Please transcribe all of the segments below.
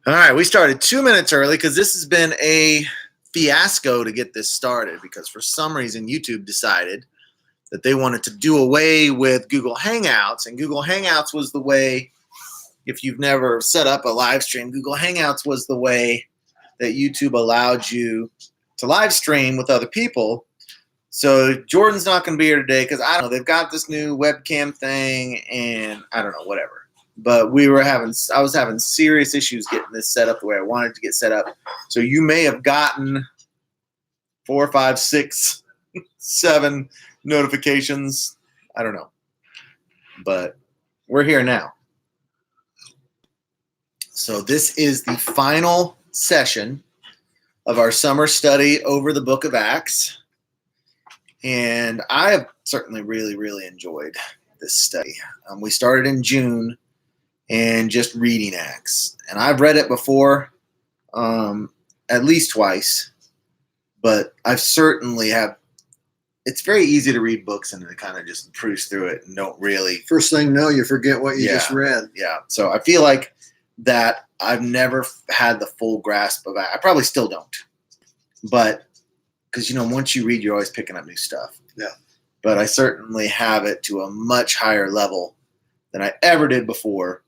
All right, we started 2 minutes early because this has been a fiasco to get this started because for some reason YouTube decided that they wanted to do away with Google Hangouts, and Google Hangouts was the way, if you've never set up a live stream, Google Hangouts was the way that YouTube allowed you to live stream with other people. So Jordan's not going to be here today because I don't know, they've got this new webcam thing and I don't know, whatever. But I was having serious issues getting this set up the way I wanted to get set up. So you may have gotten 4, 5, 6, 7 notifications. I don't know. But we're here now. So this is the final session of our summer study over the book of Acts. And I have certainly really, really enjoyed this study. We started in June and just reading Acts. And I've read it before, at least twice, but I've certainly have. It's very easy to read books and to kind of just cruise through it and don't really. First thing you know, you forget what you just read. Yeah. So I feel like that I've never had the full grasp of it. I probably still don't. But because, once you read, you're always picking up new stuff. Yeah. But I certainly have it to a much higher level than I ever did before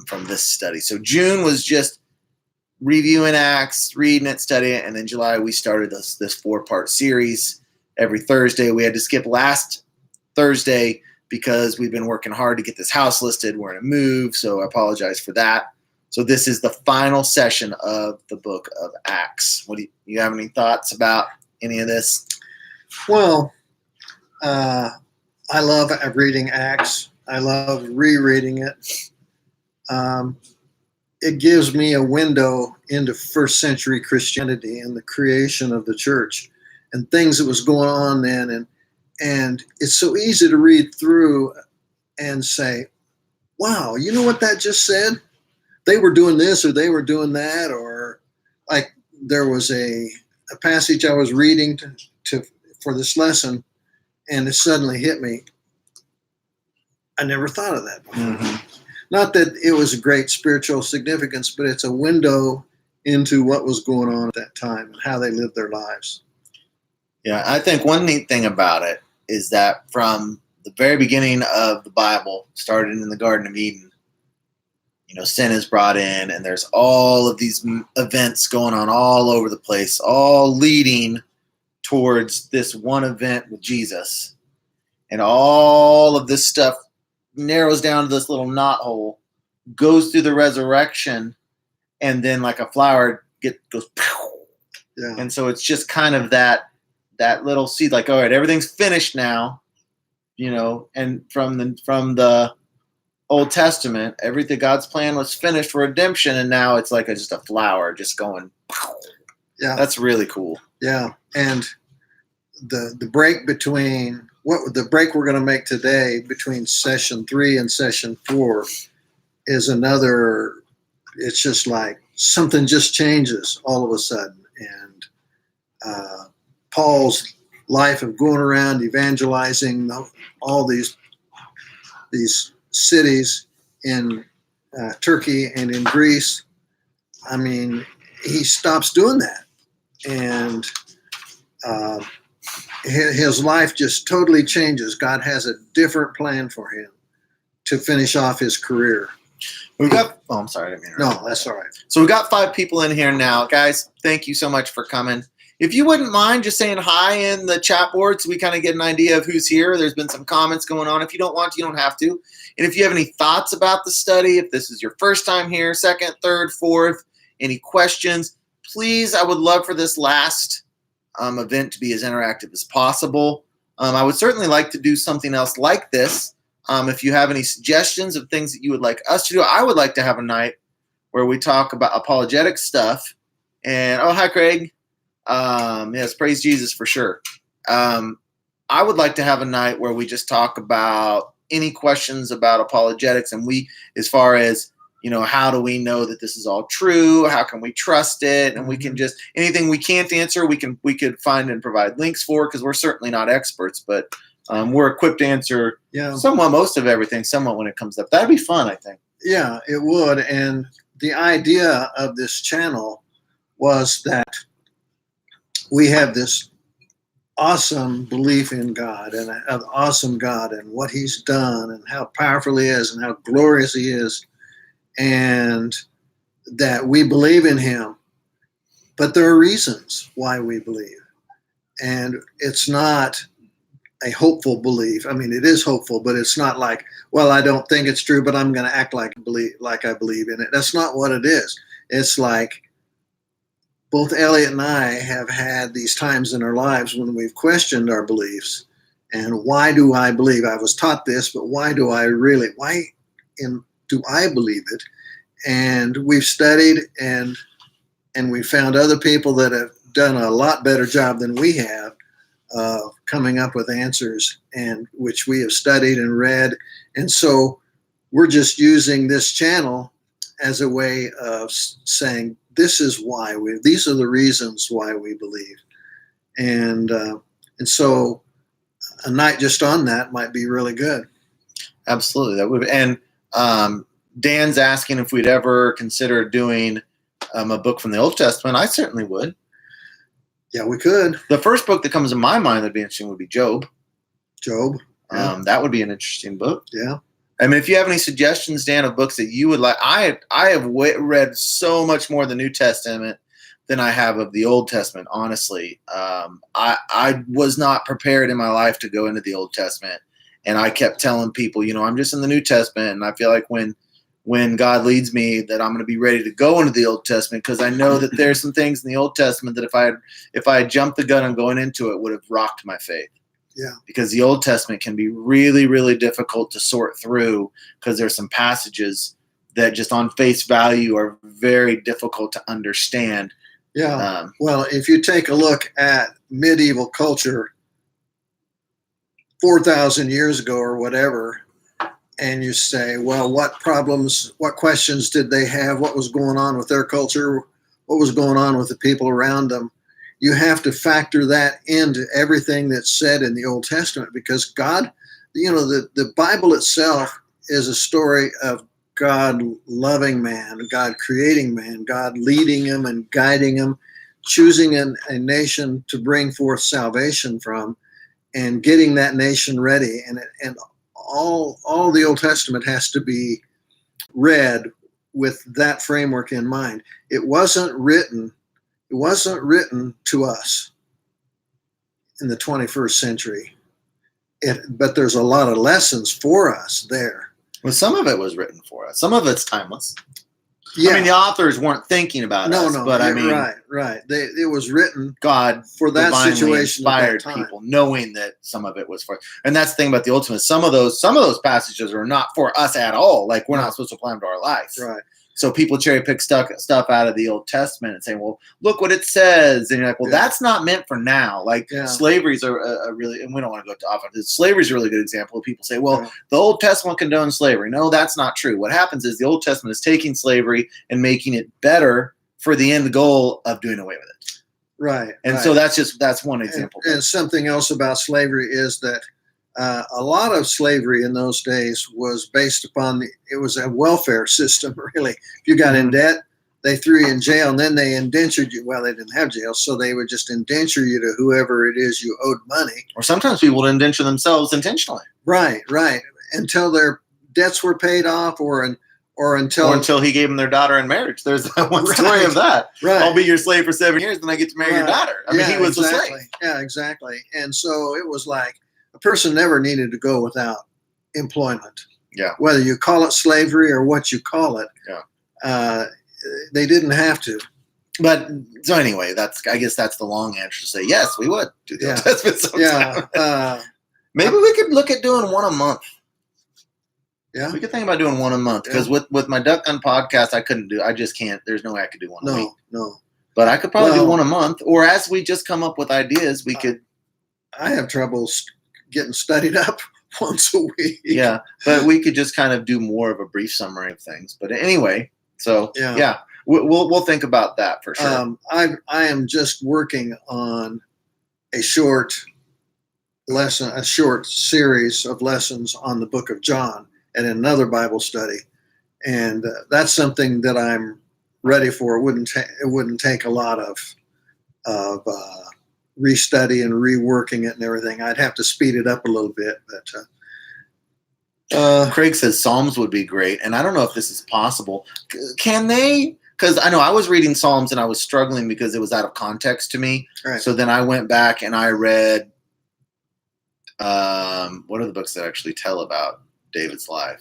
from this study. So June was just reviewing Acts, reading it, studying it, and then July we started this 4-part series. Every Thursday, we had to skip last Thursday because we've been working hard to get this house listed. We're in a move, so I apologize for that. So this is the final session of the book of Acts. What do you have any thoughts about any of this? Well, I love reading Acts. I love rereading it. It gives me a window into first century Christianity and the creation of the church and things that was going on then. And it's so easy to read through and say, wow, you know what that just said? They were doing this or they were doing that, or like there was a passage I was reading for this lesson, and it suddenly hit me. I never thought of that before. Mm-hmm. Not that it was a great spiritual significance, but it's a window into what was going on at that time and how they lived their lives. Yeah, I think one neat thing about it is that from the very beginning of the Bible, started in the Garden of Eden, sin is brought in, and there's all of these events going on all over the place, all leading towards this one event with Jesus. And all of this stuff narrows down to this little knothole, goes through the resurrection, and then like a flower goes pow. Yeah. And so it's just kind of that little seed, like, all right, everything's finished now, and from the Old Testament, everything, God's plan was finished for redemption, and now it's like just a flower just going pow. Yeah. That's really cool. Yeah. And the break between the break we're going to make today between session 3 and session 4 is another. It's just like something just changes all of a sudden. And Paul's life of going around evangelizing all these cities in Turkey and in Greece. I mean, he stops doing that. And his life just totally changes. God has a different plan for him to finish off his career. I'm sorry. I didn't mean to No, that's all right. So we've got 5 people in here now. Guys, thank you so much for coming. If you wouldn't mind just saying hi in the chat board so we kind of get an idea of who's here. There's been some comments going on. If you don't want to, you don't have to. And if you have any thoughts about the study, if this is your first time here, second, third, fourth, any questions, please, I would love for this last event to be as interactive as possible. I would certainly like to do something else like this. If you have any suggestions of things that you would like us to do, I would like to have a night where we talk about apologetic stuff. And, oh, hi, Craig. Yes, praise Jesus for sure. I would like to have a night where we just talk about any questions about apologetics, and as far as, how do we know that this is all true? How can we trust it? And we can just, anything we can't answer, we could find and provide links for, because we're certainly not experts, but we're equipped to answer somewhat most of everything, somewhat when it comes up. That'd be fun, I think. Yeah, it would. And the idea of this channel was that we have this awesome belief in God and an awesome God and what he's done and how powerful he is and how glorious he is, and that we believe in him. But there are reasons why we believe. And it's not a hopeful belief. I mean, it is hopeful, but it's not like, well, I don't think it's true, but I'm going to act like I believe in it. That's not what it is. It's like both Elliot and I have had these times in our lives when we've questioned our beliefs. And why do I believe? I was taught this, but why do I believe it? And we've studied and we found other people that have done a lot better job than we have coming up with answers, and which we have studied and read. And so we're just using this channel as a way of saying, these are the reasons why we believe. And so a night just on that might be really good. Absolutely. That would. And Dan's asking if we'd ever consider doing a book from the Old Testament. I certainly would. Yeah, we could. The first book that comes to my mind that'd be interesting would be Job. Job. Yeah. That would be an interesting book. Yeah. I mean, if you have any suggestions, Dan, of books that you would like, I have read so much more of the New Testament than I have of the Old Testament, honestly. I was not prepared in my life to go into the Old Testament. And I kept telling people, I'm just in the New Testament. And I feel like when God leads me, that I'm going to be ready to go into the Old Testament, because I know that there's some things in the Old Testament that if I had jumped the gun on going into it, would have rocked my faith. Yeah. Because the Old Testament can be really, really difficult to sort through, because there's some passages that just on face value are very difficult to understand. Yeah. Well, if you take a look at medieval culture 4,000 years ago or whatever, and you say, well, what questions did they have? What was going on with their culture? What was going on with the people around them? You have to factor that into everything that's said in the Old Testament, because God, the Bible itself is a story of God loving man, God creating man, God leading him and guiding him, choosing a nation to bring forth salvation from, and getting that nation ready. And all the Old Testament has to be read with that framework in mind. It wasn't written to us in the 21st century, but there's a lot of lessons for us there. Well, some of it was written for us. Some of it's timeless. Yeah. I mean, the authors weren't thinking about us, but I mean, right. It was written God for that situation. Inspired people, knowing that some of it was for, and that's the thing about the Old Testament. Some of those passages are not for us at all. Like, we're not supposed to apply them to our life. Right. So people cherry pick stuff out of the Old Testament and say, well, look what it says. And you're like, well, that's not meant for now. Like, slavery's a really, and we don't want to go to often. Slavery's a really good example. People say, well, the Old Testament condones slavery. No, that's not true. What happens is the Old Testament is taking slavery and making it better for the end goal of doing away with it. Right. And so that's one example. And something else about slavery is that a lot of slavery in those days was based upon it was a welfare system, really. If you got in debt, they threw you in jail, and then they indentured you. Well, they didn't have jail, so they would just indenture you to whoever it is you owed money. Or sometimes people would indenture themselves intentionally. Right. Until their debts were paid off, or until he gave them their daughter in marriage. There's that one story of that. Right. I'll be your slave for 7 years, then I get to marry your daughter. I mean, he was a slave. Yeah, exactly. And so it was like, a person never needed to go without employment. Yeah. Whether you call it slavery or what you call it. Yeah. They didn't have to. But so anyway, I guess that's the long answer to say yes, we would do the Old Testament sometime. Yeah. Maybe we could look at doing one a month. Yeah. We could think about doing one a month, because with my Duck Gun podcast, I just can't. There's no way I could do one a week. No. But I could probably do one a month, or as we just come up with ideas, we could. I have trouble getting studied up once a week. Yeah, but we could just kind of do more of a brief summary of things. But anyway, so yeah, we'll think about that for sure. I am just working on a short series of lessons on the Book of John at another Bible study, and that's something that I'm ready for. It wouldn't take a lot of restudy and reworking it and everything. I'd have to speed it up a little bit, but Craig says Psalms would be great, and I don't know if this is possible. Can they? Because I know I was reading Psalms and I was struggling because it was out of context to me. right. So then I went back and I read what are the books that actually tell about David's life?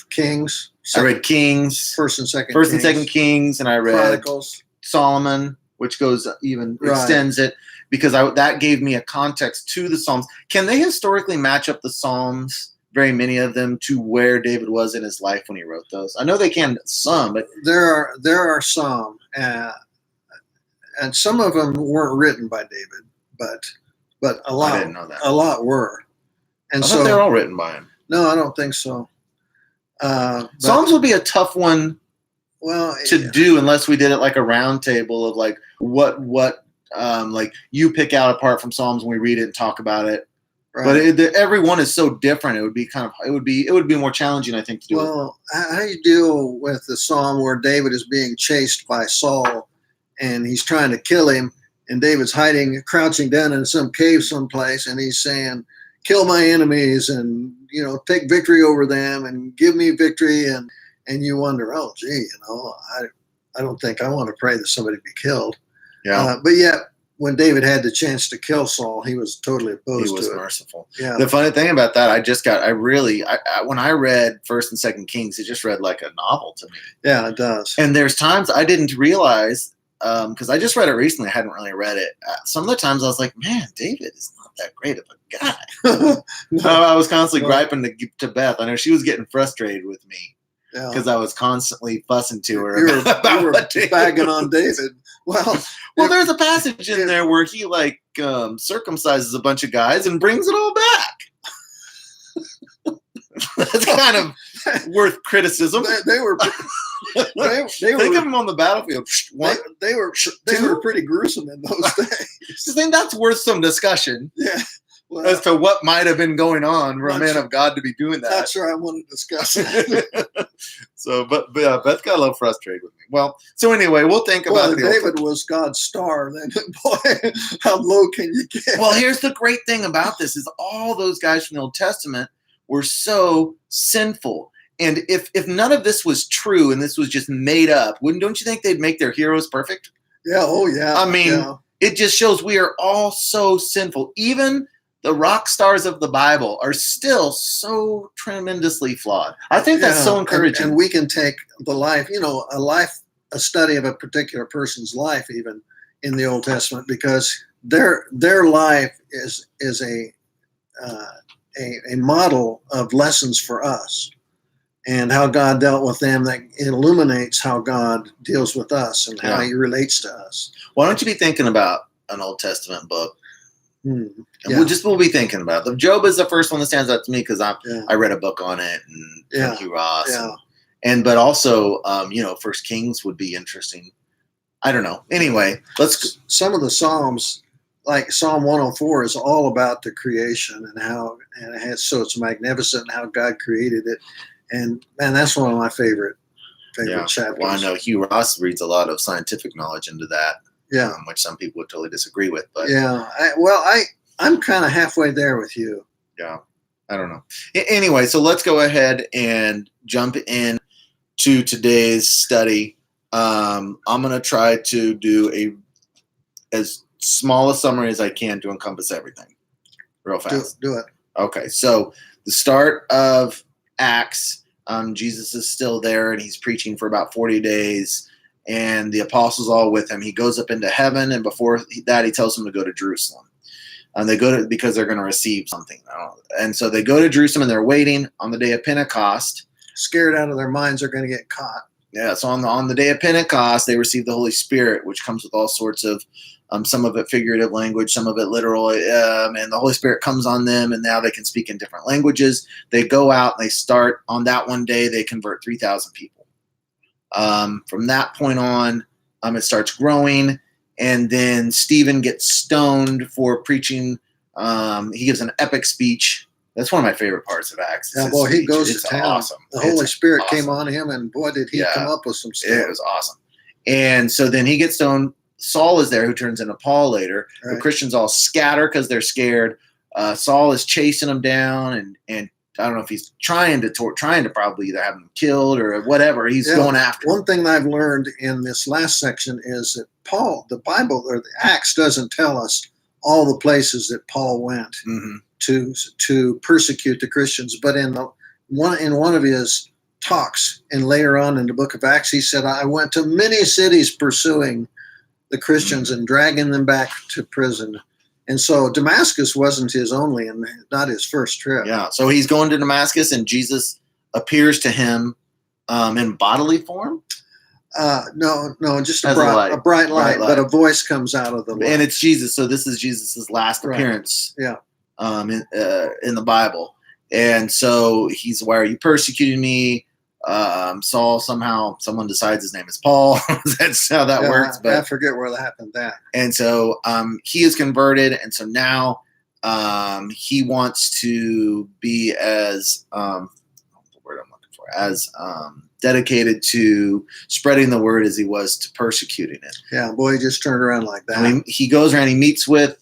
Kings. I read Kings, First and Second. First and Second Kings, and I read Chronicles. Solomon, which goes even Right. extends it because that gave me a context to the Psalms. Can they historically match up the Psalms, very many of them, to where David was in his life when he wrote those? I know they can some, but There are some, and some of them weren't written by David, but a lot I didn't know that. a lot were. And I so thought they were all written by him. no, I don't think so. But, Psalms would be a tough one well, to do unless we did it like a round table of like what like you pick out a part from Psalms and we read it and talk about it. right. But every one is so different. It would be it would be more challenging, I think, to do it. Well, how do you deal with the psalm where David is being chased by Saul and he's trying to kill him, and David's crouching down in some cave someplace, and he's saying, kill my enemies and, take victory over them and give me victory. And you wonder, oh, gee, I don't think I want to pray that somebody be killed. Yeah, But yet, when David had the chance to kill Saul, he was totally opposed he was to it. merciful. Yeah. The funny thing about that, when I read First and Second Kings, it just read like a novel to me. Yeah, it does. And there's times I didn't realize, because I just read it recently, I hadn't really read it. Some of the times I was like, man, David is not that great of a guy. I was constantly griping to Beth. I know she was getting frustrated with me because I was constantly fussing to her You were what David bagging was. on David. Well, There's a passage in there where he circumcises a bunch of guys and brings it all back. That's kind of worth criticism. they were Think of him on the battlefield. they were pretty gruesome in those days. I think that's worth some discussion Yeah. Well, as to what might have been going on for a man of God to be doing that. not sure I want to discuss it. So, but Beth got a little frustrated with me. Well, so anyway, we'll think about Well, David was God's star. Then, boy, how low can you get? Well, here's the great thing about this is all those guys from the Old Testament were so sinful. And if none of this was true and this was just made up, don't you think they'd make their heroes perfect? Yeah. Oh, yeah. I mean, yeah. It just shows we are all so sinful. Even the rock stars of the Bible are still so tremendously flawed. I think that's so encouraging. And we can take the life, a study of a particular person's life, even in the Old Testament, because their life is a model of lessons for us, and how God dealt with them. That illuminates how God deals with us and how He relates to us. Why don't you be thinking about an Old Testament book? Yeah. We'll be thinking about them. Job is the first one that stands out to me because I read a book on it, and Hugh Ross, but also First Kings would be interesting. I don't know. Anyway, some of the Psalms, like Psalm 104, is all about the creation and it's magnificent and how God created it, and man, that's one of my favorite chapters. Well, I know Hugh Ross reads a lot of scientific knowledge into that. Yeah, which some people would totally disagree with, but I'm kind of halfway there with you. Yeah, I don't know. Anyway, so let's go ahead and jump in to today's study. I'm going to try to do as small a summary as I can to encompass everything real fast. Do it. Okay, so the start of Acts, Jesus is still there and he's preaching for about 40 days. And the apostles all with him. He goes up into heaven, and before that, he tells them to go to Jerusalem. And they go because they're going to receive something. And so they go to Jerusalem, and they're waiting on the day of Pentecost. Scared out of their minds, they're going to get caught. Yeah. So on the day of Pentecost, they receive the Holy Spirit, which comes with all sorts of, some of it figurative language, some of it literal. And the Holy Spirit comes on them, and now they can speak in different languages. They go out and they start on that one day. They convert 3,000 people. From that point on, it starts growing, and then Stephen gets stoned for preaching. He gives an epic speech That's one of my favorite parts of Acts. Yeah, boy, he speech. goes It's to town. awesome. The Holy Spirit awesome. came on him, and boy, did he come up with some stuff. It was awesome. And so then he gets stoned. Saul is there, who turns into Paul later. Right. The Christians all scatter because they're scared. Saul is chasing them down, and I don't know if he's trying to probably either have them killed or whatever. He's going after them. One thing I've learned in this last section is that Paul, the Bible or the Acts doesn't tell us all the places that Paul went to persecute the Christians, but in one of his talks and later on in the book of Acts, he said, I went to many cities pursuing the Christians and dragging them back to prison. And so Damascus wasn't his only and not his first trip. Yeah. So he's going to Damascus, and Jesus appears to him in bodily form. No, just As a bright light, but a voice comes out of the light. And it's Jesus. So this is Jesus's last appearance. Yeah. In the Bible. And so he's, why are you persecuting me? Saul, someone decides his name is Paul. That's how that works. But I forget where that happened. And so he is converted, and so now he wants to be as the word I'm looking for, as dedicated to spreading the word as he was to persecuting it. Yeah, boy, he just turned around like that. I mean, he goes around, he meets with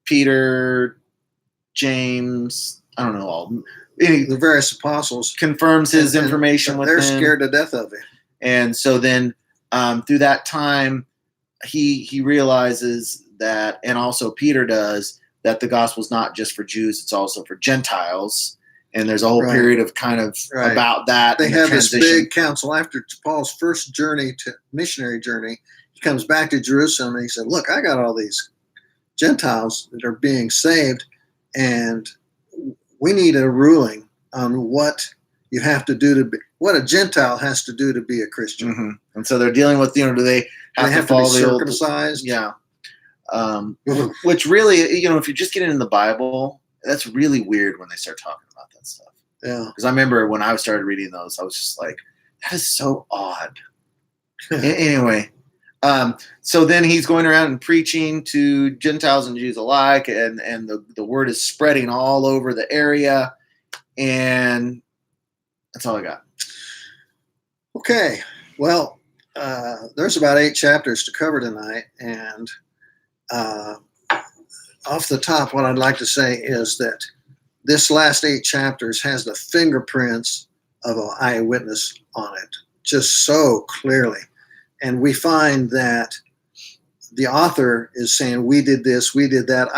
Peter, James, I don't know all. The various apostles, confirms his information with them. They're scared to death of him. And so then through that time, he realizes that, and also Peter does, that the gospel is not just for Jews, it's also for Gentiles. And there's a whole period of kind of about that. They have this big council after Paul's first missionary journey. He comes back to Jerusalem and he said, look, I got all these Gentiles that are being saved, and we need a ruling on what you have to do what a Gentile has to do to be a Christian. Mm-hmm. And so they're dealing with, do they have to follow be circumcised? Yeah. Which really, if you're just getting in the Bible, that's really weird when they start talking about that stuff. Yeah. Because I remember when I started reading those, I was just like, that is so odd. Anyway. So then he's going around and preaching to Gentiles and Jews alike, and the word is spreading all over the area, and that's all I got. Okay, well, there's about 8 chapters to cover tonight, and off the top, what I'd like to say is that this last 8 chapters has the fingerprints of an eyewitness on it, just so clearly. And we find that the author is saying, we did this, we did that.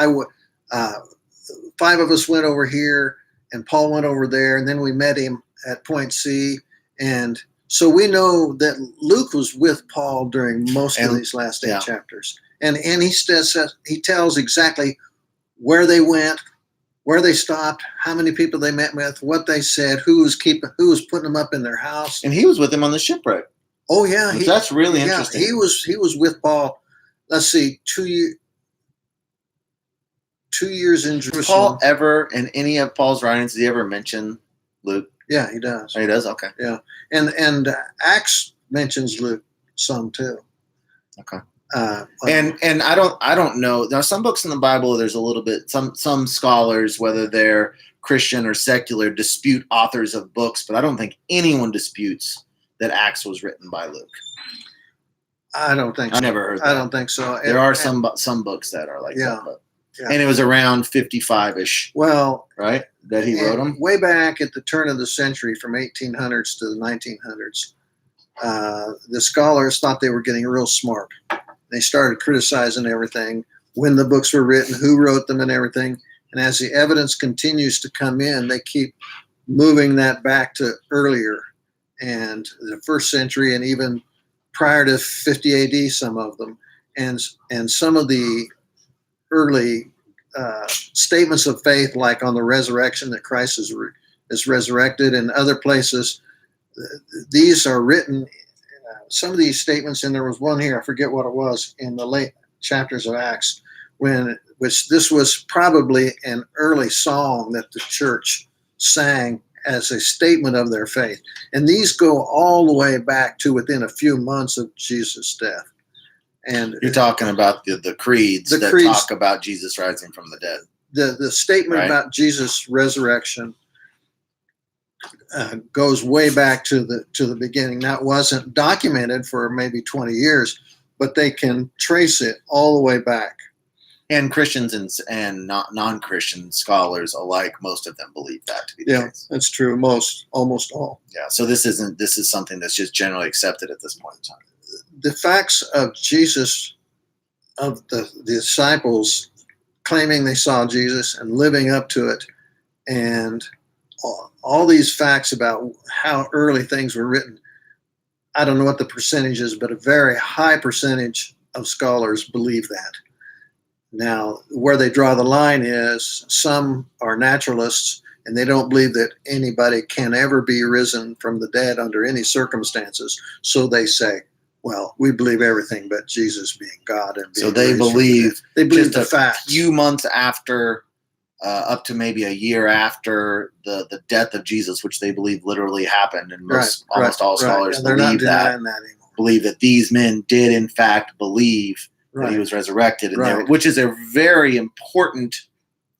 5 of us went over here, and Paul went over there, and then we met him at point C. And so we know that Luke was with Paul during most of these last 8 chapters. And he tells exactly where they went, where they stopped, how many people they met with, what they said, who was putting them up in their house. And he was with him on the shipwreck. Oh yeah, that's really interesting. He was with Paul. Let's see, 2 years in Jerusalem. Paul ever in any of Paul's writings, did he ever mention Luke? Yeah, he does. Oh, he does. Okay. Yeah, and Acts mentions Luke some too. Okay. And I don't know. Now, some books in the Bible, there's a little bit. Some scholars, whether they're Christian or secular, dispute authors of books, but I don't think anyone disputes that Acts was written by Luke. I don't think so. I never heard that. I don't think so. There are some books that are like that. But, and it was around 55-ish. Well, right? That he wrote them? Way back at the turn of the century, from 1800s to the 1900s, the scholars thought they were getting real smart. They started criticizing everything, when the books were written, who wrote them and everything. And as the evidence continues to come in, they keep moving that back to earlier. And the first century, and even prior to 50 AD, some of them, and some of the early statements of faith, like on the resurrection, that Christ is resurrected, and other places, these are written. Some of these statements, and there was one here, I forget what it was, in the late chapters of Acts, which this was probably an early song that the church sang as a statement of their faith. And these go all the way back to within a few months of Jesus' death. And you're talking about the creeds that talk about Jesus rising from the dead. the statement Right. about Jesus' resurrection goes way back to the beginning. That wasn't documented for maybe 20 years, but they can trace it all the way back. And Christians and non-Christian scholars alike, most of them believe that to be the Yeah, case. that's true. Almost all. Yeah. So this is something that's just generally accepted at this point in time. The facts of Jesus, of the disciples claiming they saw Jesus and living up to it, and all these facts about how early things were written. I don't know what the percentage is, but a very high percentage of scholars believe that. Now, where they draw the line is some are naturalists and they don't believe that anybody can ever be risen from the dead under any circumstances. So they say, well, we believe everything but Jesus being God. And being So they raised from the believe dead. They believe just the a facts. few months after, up to maybe a year after the death of Jesus, which they believe literally happened, and almost all scholars And they're not believe that. denying that anymore. Believe that these men did in fact believe that Right. he was resurrected, and Right. which is a very important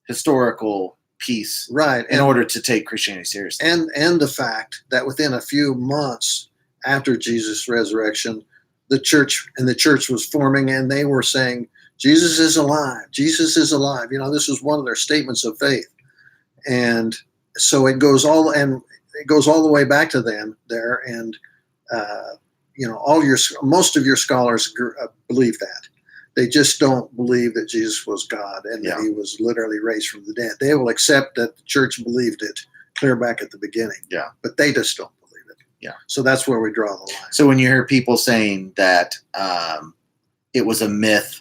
historical piece Right. in order to take Christianity seriously. And the fact that within a few months after Jesus' resurrection, the church was forming, and they were saying, Jesus is alive. Jesus is alive. This was one of their statements of faith. And so it goes all the way back to them there. And, most of your scholars believe that. They just don't believe that Jesus was God and that he was literally raised from the dead. They will accept that the church believed it clear back at the beginning. Yeah. But they just don't believe it. Yeah. So that's where we draw the line. So when you hear people saying that it was a myth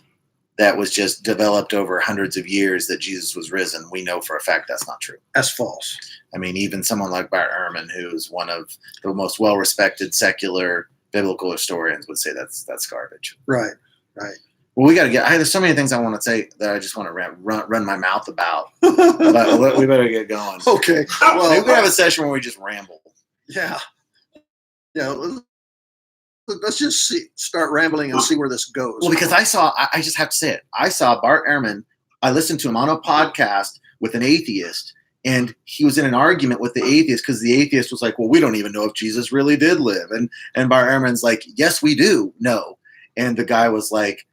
that was just developed over hundreds of years that Jesus was risen, we know for a fact that's not true. That's false. I mean, even someone like Bart Ehrman, who's one of the most well-respected secular biblical historians, would say that's garbage. Right. Well, we got to there's so many things I want to say that I just want to run my mouth about, but we better get going. Okay. Well, maybe we have a session where we just ramble. Yeah. Let's just start rambling and see where this goes. Well, because I just have to say it. I saw Bart Ehrman. I listened to him on a podcast with an atheist, and he was in an argument with the atheist because the atheist was like, well, we don't even know if Jesus really did live. And Bart Ehrman's like, yes, we do know. And the guy was like,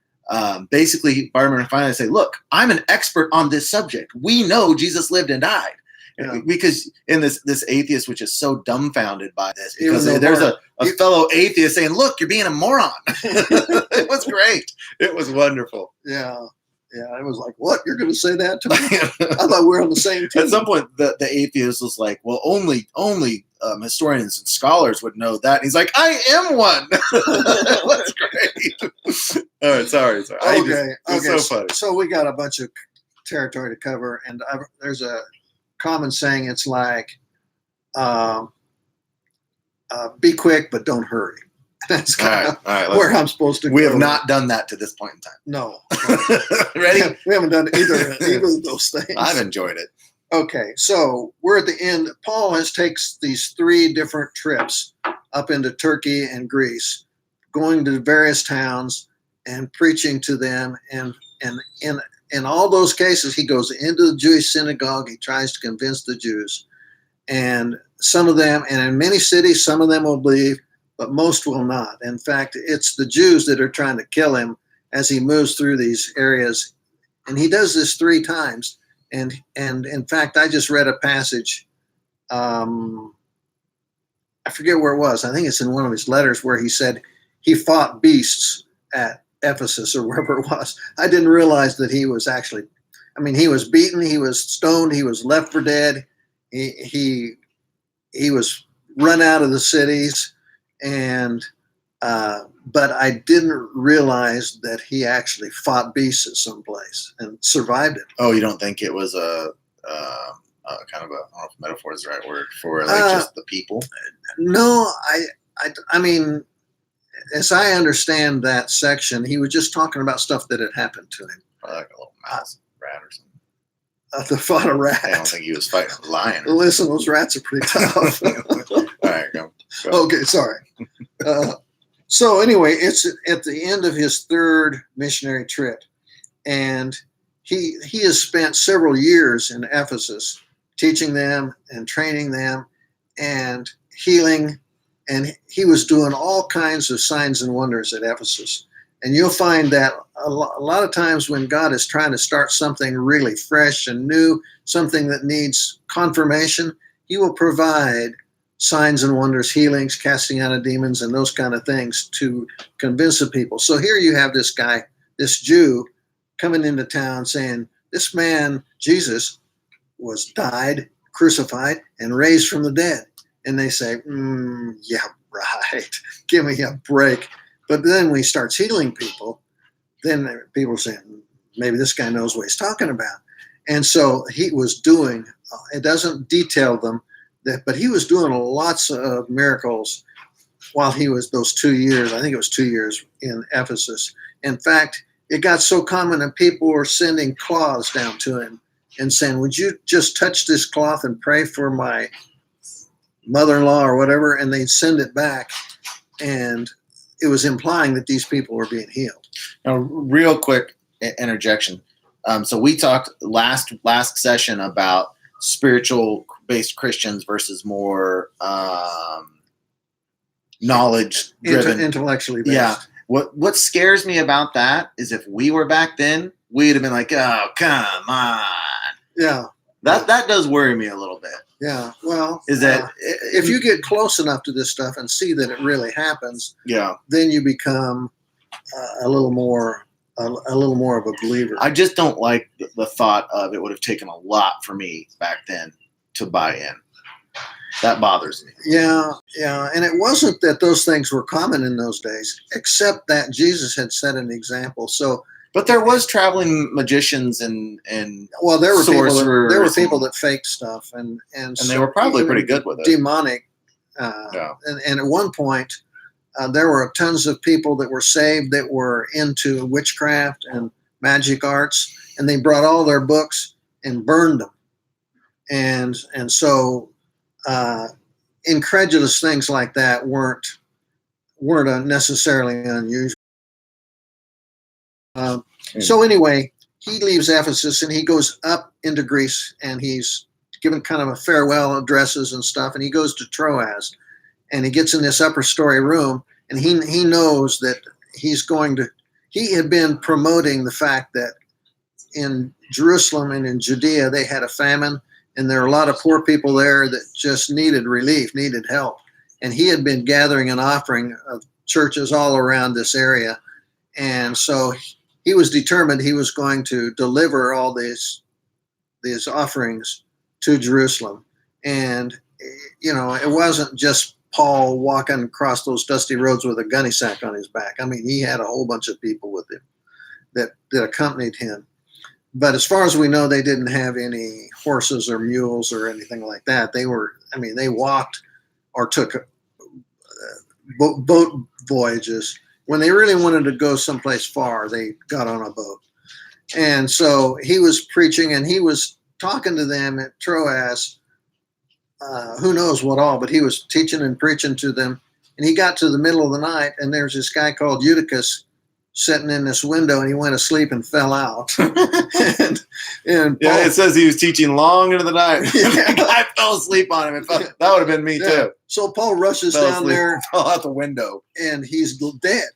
basically, Bart Ehrman finally said, look, I'm an expert on this subject. We know Jesus lived and died. Yeah. Because in this atheist, which is so dumbfounded by this, because there's a fellow atheist saying, look, you're being a moron. It was great. It was wonderful. Yeah. It was like, what? You're going to say that to me? I thought we were on the same team. At some point, the atheist was like, well, only historians and scholars would know that. And he's like, I am one. It was great. All right, sorry. Okay. It's so funny. So we got a bunch of territory to cover, and there's a common saying. It's like, be quick, but don't hurry. That's kind of where I'm supposed to go. We have not done that to this point in time. No. Ready? We haven't done either of those things. I've enjoyed it. Okay, so we're at the end. Paul takes these 3 different trips up into Turkey and Greece, going to various towns and preaching to them. And in all those cases, he goes into the Jewish synagogue. He tries to convince the Jews. And some of them, and in many cities, some of them will believe, but most will not. In fact, it's the Jews that are trying to kill him as he moves through these areas. And he does this 3 times. And in fact, I just read a passage. I forget where it was. I think it's in one of his letters where he said he fought beasts at Ephesus or wherever it was. I didn't realize that he was actually, he was beaten, he was stoned, he was left for dead. He was run out of the cities. But I didn't realize that he actually fought beasts at some place and survived it. Oh, you don't think it was a kind of a, I don't know if metaphor is the right word for just the people? No, I mean, as I understand that section, he was just talking about stuff that had happened to him. Probably like a little mouse, rat or something. To fight a rat. I don't think he was fighting a lion. Listen, those rats are pretty tough. All right, go. Okay, sorry. So anyway, it's at the end of his 3rd missionary trip, and he has spent several years in Ephesus teaching them and training them and healing, and he was doing all kinds of signs and wonders at Ephesus. And you'll find that a lot of times when God is trying to start something really fresh and new, something that needs confirmation, he will provide signs and wonders, healings, casting out of demons, and those kind of things to convince the people. So here you have this guy, this Jew, coming into town saying, this man, Jesus, was died, crucified, and raised from the dead. And they say, yeah, right. Give me a break. But then when he starts healing people, then people are saying, maybe this guy knows what he's talking about. And so he was doing, it doesn't detail them, but he was doing lots of miracles while he was those 2 years, I think it was 2 years in Ephesus. In fact, it got so common that people were sending cloths down to him and saying, would you just touch this cloth and pray for my mother-in-law or whatever? And they'd send it back. And it was implying that these people were being healed. Now, real quick interjection. So we talked last session about spiritual-based Christians versus more knowledge-driven, intellectually based. Yeah. What scares me about that is if we were back then, we'd have been like, "Oh, come on." Yeah. That does worry me a little bit. Yeah. Well, Is that if you get close enough to this stuff and see that it really happens, yeah, then you become a little more of a believer. I just don't like the thought of it would have taken a lot for me back then to buy in. That bothers me. Yeah, and it wasn't that those things were common in those days, except that Jesus had set an example. So, but there was traveling magicians and well, there were sorcerers people that faked stuff, and they were probably pretty good with it. Demonic, Yeah. and at one point, there were tons of people that were saved that were into witchcraft and magic arts, and they brought all their books and burned them, and so. Incredulous things like that weren't necessarily unusual. So anyway, he leaves Ephesus and he goes up into Greece, and he's given kind of a farewell addresses and stuff, and he goes to Troas, and he gets in this upper story room, and he knows that he had been promoting the fact that in Jerusalem and in Judea they had a famine. And there are a lot of poor people there that just needed relief, needed help. And he had been gathering an offering of churches all around this area. And so he was determined he was going to deliver all these offerings to Jerusalem. And, it wasn't just Paul walking across those dusty roads with a gunny sack on his back. I mean, he had a whole bunch of people with him that accompanied him. But as far as we know, they didn't have any horses or mules or anything like that. They walked or took boat voyages. When they really wanted to go someplace far, they got on a boat. And so he was preaching, and he was talking to them at Troas, who knows what all, but he was teaching and preaching to them. And he got to the middle of the night, and there's this guy called Eutychus sitting in this window, and he went asleep and fell out. and Paul, it says he was teaching long into the night. Yeah. I fell asleep on him. That would have been me too. So Paul rushes down there, fell out the window, and he's dead.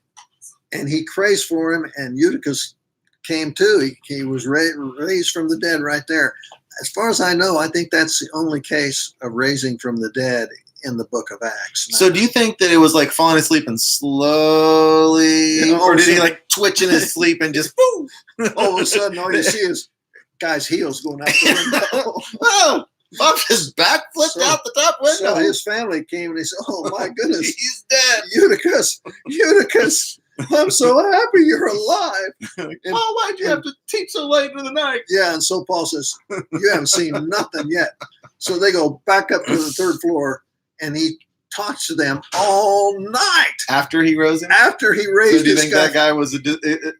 And he prays for him, and Eutychus came to. He was raised from the dead right there. As far as I know, I think that's the only case of raising from the dead in the book of Acts. So do you think that it was like falling asleep and slowly, or did he like twitch in his sleep and just boom? All of a sudden, all you see is guy's heels going out the window. Oh, off his back flipped out the top window. So his family came and they said, "Oh my goodness, he's dead." Eutychus, I'm so happy you're alive. Paul, why'd you have to teach so late into the night? Yeah, and so Paul says, "You haven't seen nothing yet." So they go back up to the third floor, and he talks to them all night after he rose him. After he raised, so do you think that guy was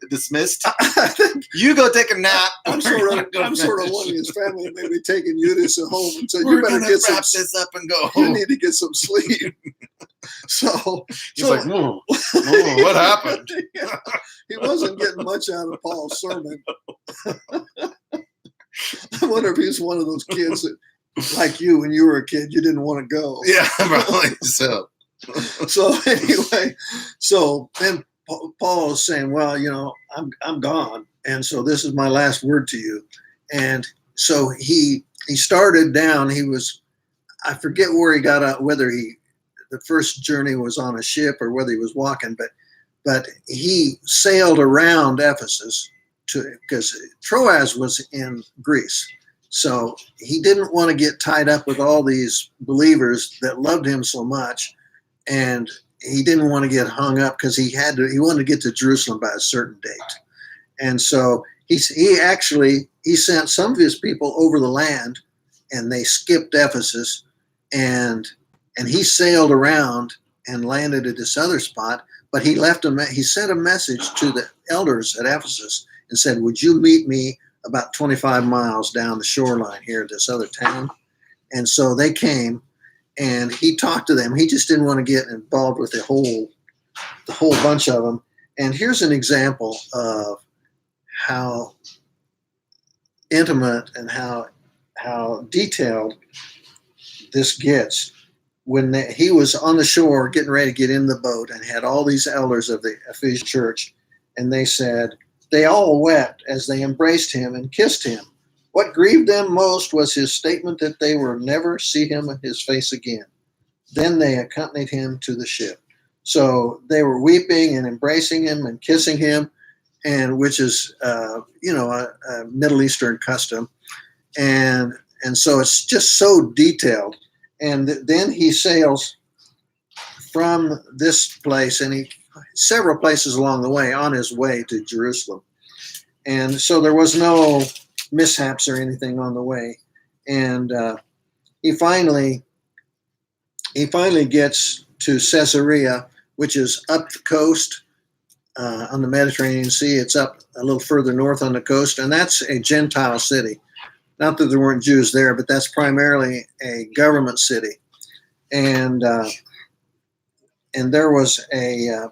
dismissed? I think you go take a nap. I'm sort of wanting his family maybe taking Eutychus at home and saying, "You better get this up and go. You need to get some sleep." So he's like, whoa, what happened? Yeah, he wasn't getting much out of Paul's sermon. I wonder if he's one of those kids that, like you, when you were a kid, you didn't want to go. Yeah, probably so. So anyway, so then Paul is saying, well, I'm gone, and so this is my last word to you. And so he started down. I forget where he got out, whether the first journey was on a ship or whether he was walking, but he sailed around Ephesus because Troas was in Greece. So he didn't want to get tied up with all these believers that loved him so much. And he didn't want to get hung up because he wanted to get to Jerusalem by a certain date. And so he sent some of his people over the land, and they skipped Ephesus, and he sailed around and landed at this other spot. But he sent a message to the elders at Ephesus and said, would you meet me about 25 miles down the shoreline here at this other town? And so they came. And he talked to them. He just didn't want to get involved with the whole bunch of them. And here's an example of how intimate and how detailed this gets. When he was on the shore getting ready to get in the boat and had all these elders of the Ephesian church, and they said, they all wept as they embraced him and kissed him. What grieved them most was his statement that they would never see his face again. Then they accompanied him to the ship. So they were weeping and embracing him and kissing him, and which is a Middle Eastern custom, and so it's just so detailed. And then he sails from this place, and several places along the way on his way to Jerusalem, and so there was no mishaps or anything on the way. And he finally gets to Caesarea, which is up the coast on the Mediterranean Sea. It's up a little further north on the coast, and that's a Gentile city. Not that there weren't Jews there, but that's primarily a government city. And there was a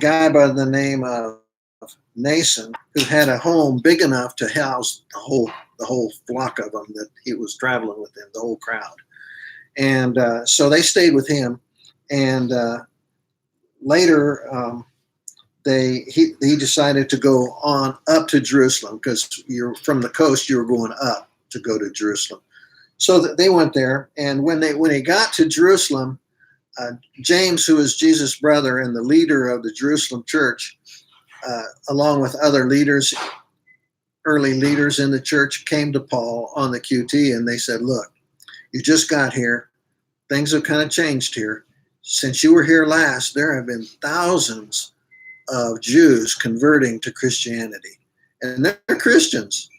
guy by the name of Nason, who had a home big enough to house the whole flock of them that he was traveling with them, the whole crowd. And so they stayed with him. And later, he decided to go on up to Jerusalem, because you're from the coast, you were going up to go to Jerusalem. So they went there. And when he got to Jerusalem, James, who was Jesus' brother and the leader of the Jerusalem church, along with other leaders, early leaders in the church, came to Paul on the QT, and they said, look, you just got here. Things have kind of changed here. Since you were here last, there have been thousands of Jews converting to Christianity. And they're Christians,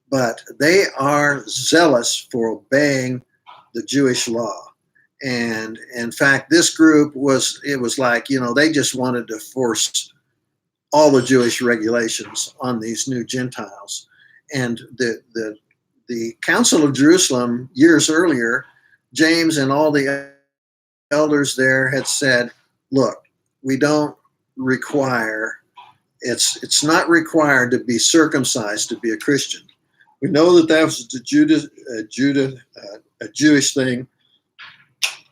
but they are zealous for obeying the Jewish law. And in fact, this group was like, they just wanted to force all the Jewish regulations on these new Gentiles. And the Council of Jerusalem years earlier, James and all the elders there had said, look, we don't require, it's not required to be circumcised to be a Christian. We know that was a Jewish thing.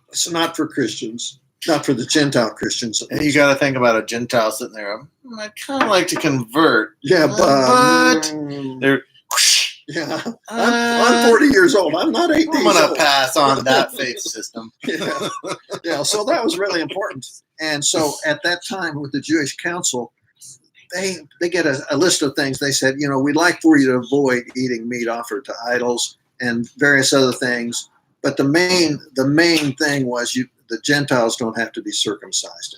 It's not for Christians, not for the Gentile Christians. And you got to think about a Gentile sitting there. I kind of like to convert. Yeah, but they're. Yeah, I'm 40 years old. I'm not 18. I'm going to pass on that faith system. Yeah, so that was really important. And so at that time with the Jewish council, they get a list of things. They said, we'd like for you to avoid eating meat offered to idols and various other things. But the main thing was the Gentiles don't have to be circumcised.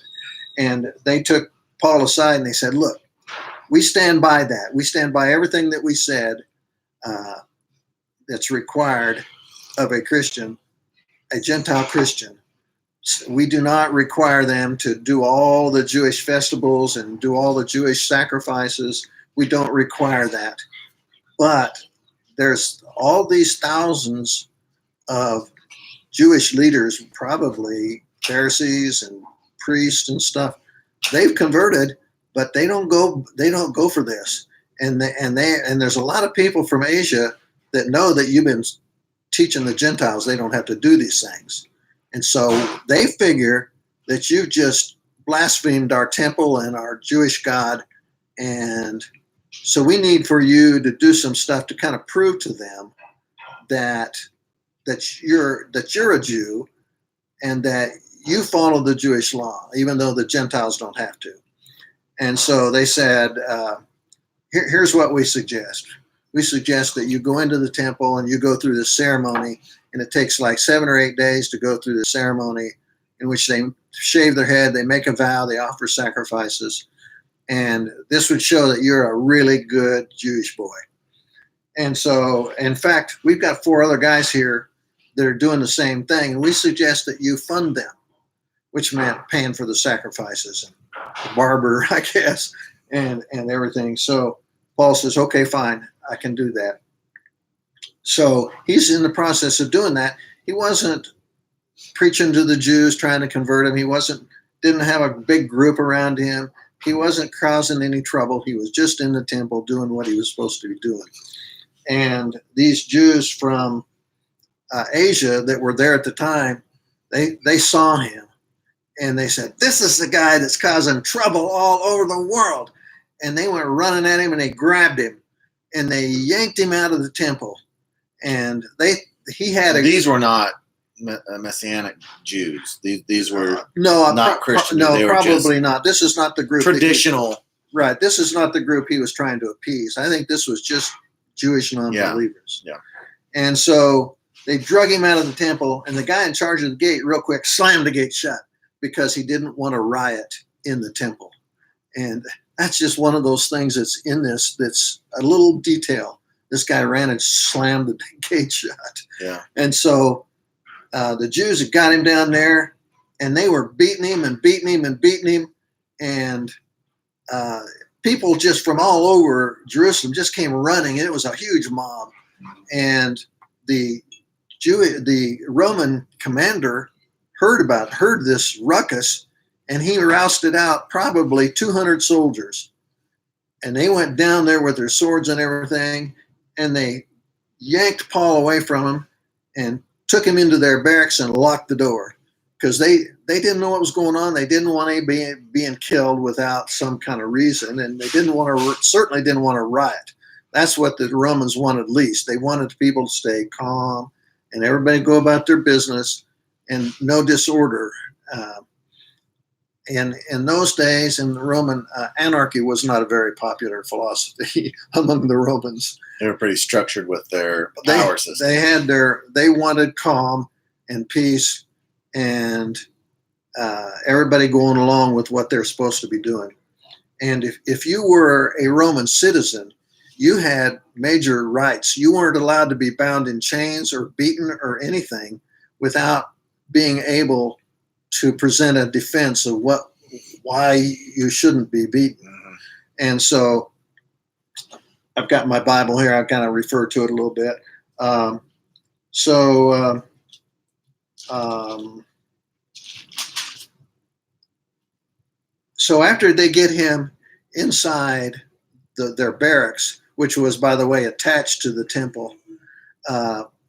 And they took Paul aside and they said, look, we stand by that. We stand by everything that we said that's required of a Christian, a Gentile Christian. We do not require them to do all the Jewish festivals and do all the Jewish sacrifices. We don't require that. But there's all these thousands of Jewish leaders, probably Pharisees and priests and stuff. They've converted, but they don't go for this. and there's a lot of people from Asia that know that you've been teaching the Gentiles they don't have to do these things, and so they figure that you've just blasphemed our temple and our Jewish God, and so we need for you to do some stuff to kind of prove to them that you're a Jew and that you follow the Jewish law, even though the Gentiles don't have to. And so they said, here's what we suggest. We suggest that you go into the temple and you go through this ceremony, and it takes like 7 or 8 days to go through the ceremony in which they shave their head, they make a vow, they offer sacrifices, and this would show that you're a really good Jewish boy. And so, in fact, we've got 4 other guys here that are doing the same thing, and we suggest that you fund them, which meant paying for the sacrifices and the barber, I guess, and everything. So Paul says, okay, fine, I can do that. So he's in the process of doing that. He wasn't preaching to the Jews, trying to convert them. He didn't have a big group around him. He wasn't causing any trouble. He was just in the temple doing what he was supposed to be doing. And these Jews from Asia that were there at the time, they saw him and they said, this is the guy that's causing trouble all over the world. And they went running at him and they grabbed him and they yanked him out of the temple. And these were not Messianic Jews. These were not Christian. No, they were probably not. This is not the group. Traditional. Right. This is not the group he was trying to appease. I think this was just Jewish non-believers. Yeah. And so they drug him out of the temple, and the guy in charge of the gate real quick slammed the gate shut because he didn't want a riot in the temple. And that's just one of those things that's in this, that's a little detail. This guy ran and slammed the gate shut. Yeah. And so the Jews had got him down there, and they were beating him and beating him and beating him. And people just from all over Jerusalem just came running. It was a huge mob. And the Roman commander heard this ruckus, and he rousted out probably 200 soldiers. And they went down there with their swords and everything, and they yanked Paul away from him and took him into their barracks and locked the door because they didn't know what was going on. They didn't want anybody being killed without some kind of reason, and they certainly didn't want to riot. That's what the Romans wanted least. They wanted people to stay calm and everybody go about their business and no disorder. And in those days, in the Roman, anarchy was not a very popular philosophy among the Romans. They were pretty structured with their power system. They wanted calm and peace and everybody going along with what they're supposed to be doing. And if you were a Roman citizen, you had major rights. You weren't allowed to be bound in chains or beaten or anything without being able to present a defense of why you shouldn't be beaten. Mm-hmm. And so I've got my Bible here. I've kind of referred to it a little bit. So after they get him inside their barracks, which was, by the way, attached to the temple,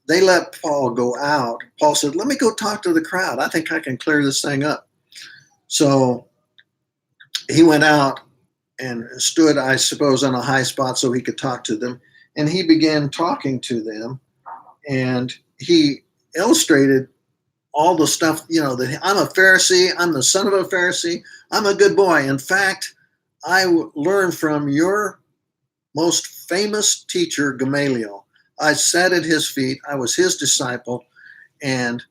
they let Paul go out. Paul said, let me go talk to the crowd. I think I can clear this thing up. So he went out and stood, I suppose, on a high spot so he could talk to them. And he began talking to them. And he illustrated all the stuff, that I'm a Pharisee. I'm the son of a Pharisee. I'm a good boy. In fact, I learned from your most famous teacher, Gamaliel. I sat at his feet. I was his disciple, and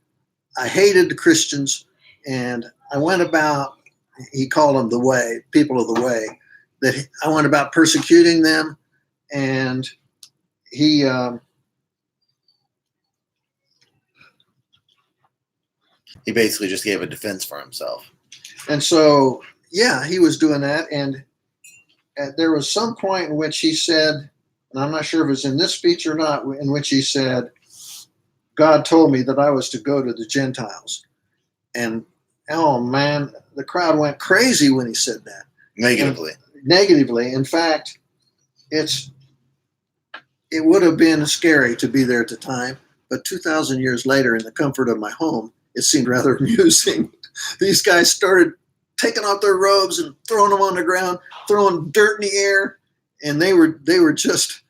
I hated the Christians. And I went about, he called them the way, people of the way, that I went about persecuting them. And he basically just gave a defense for himself. And so, yeah, he was doing that. And there was some point in which he said, and I'm not sure if it was in this speech or not, in which he said, God told me that I was to go to the Gentiles. And, oh, man, the crowd went crazy when he said that. Negatively. Negatively. In fact, it would have been scary to be there at the time, but 2,000 years later, in the comfort of my home, it seemed rather amusing. These guys started taking off their robes and throwing them on the ground, throwing dirt in the air, and they were just.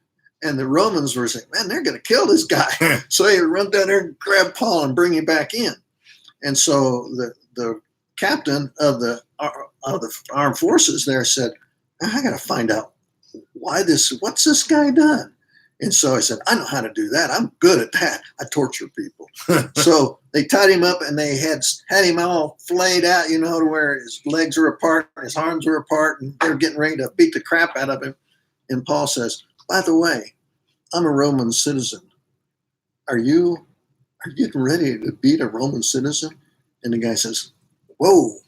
And the Romans were saying, "Man, they're going to kill this guy." So they run down there and grab Paul and bring him back in. And so the captain of the armed forces there said, "I got to find out what's this guy done?" And so I said, "I know how to do that. I'm good at that. I torture people." So they tied him up and they had him all flayed out, to where his legs were apart, and his arms were apart, and they were getting ready to beat the crap out of him. And Paul says, "By the way, I'm a Roman citizen. Are you getting ready to beat a Roman citizen?" And the guy says, "Whoa."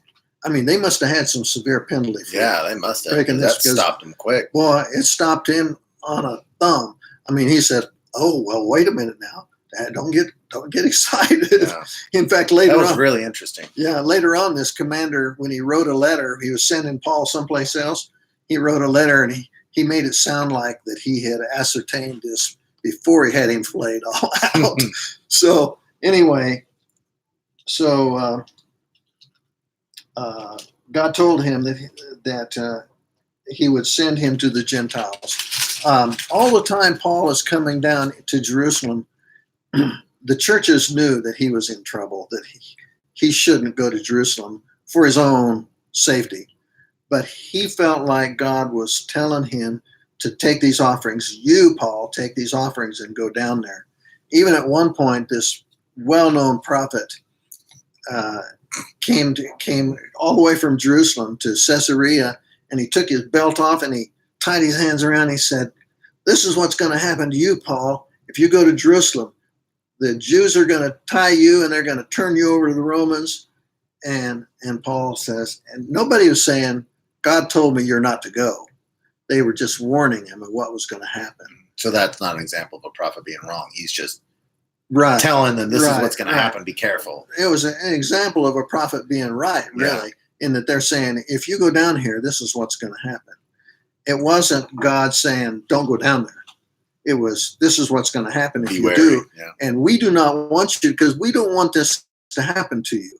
I mean, they must have had some severe penalty for they must have. breaking That this, stopped him quick. Well, it stopped him on a thumb. I mean, he said, "Oh, well, wait a minute now. Don't get excited." Yeah. In fact, later That was on, really interesting. yeah, later on, this commander, when he wrote a letter, he was sending Paul someplace else. He wrote a letter and he made it sound like that he had ascertained this before he had him flayed all out. So anyway, God told him that he would send him to the Gentiles. All the time Paul is coming down to Jerusalem, the churches knew that he was in trouble, that he shouldn't go to Jerusalem for his own safety. But he felt like God was telling him to take these offerings. You, Paul, take these offerings and go down there. Even at one point, this well-known prophet came all the way from Jerusalem to Caesarea, and he took his belt off and he tied his hands around. And he said, "This is what's going to happen to you, Paul. If you go to Jerusalem, the Jews are going to tie you and they're going to turn you over to the Romans." And Paul says, and nobody was saying, "God told me you're not to go." They were just warning him of what was going to happen. So that's not an example of a prophet being wrong. He's just Right. telling them this is what's going to happen. Be careful. It was an example of a prophet being right, really, in that they're saying, if you go down here, this is what's going to happen. It wasn't God saying, "Don't go down there." It was, this is what's going to happen if you do. Yeah. And we do not want you, because we don't want this to happen to you.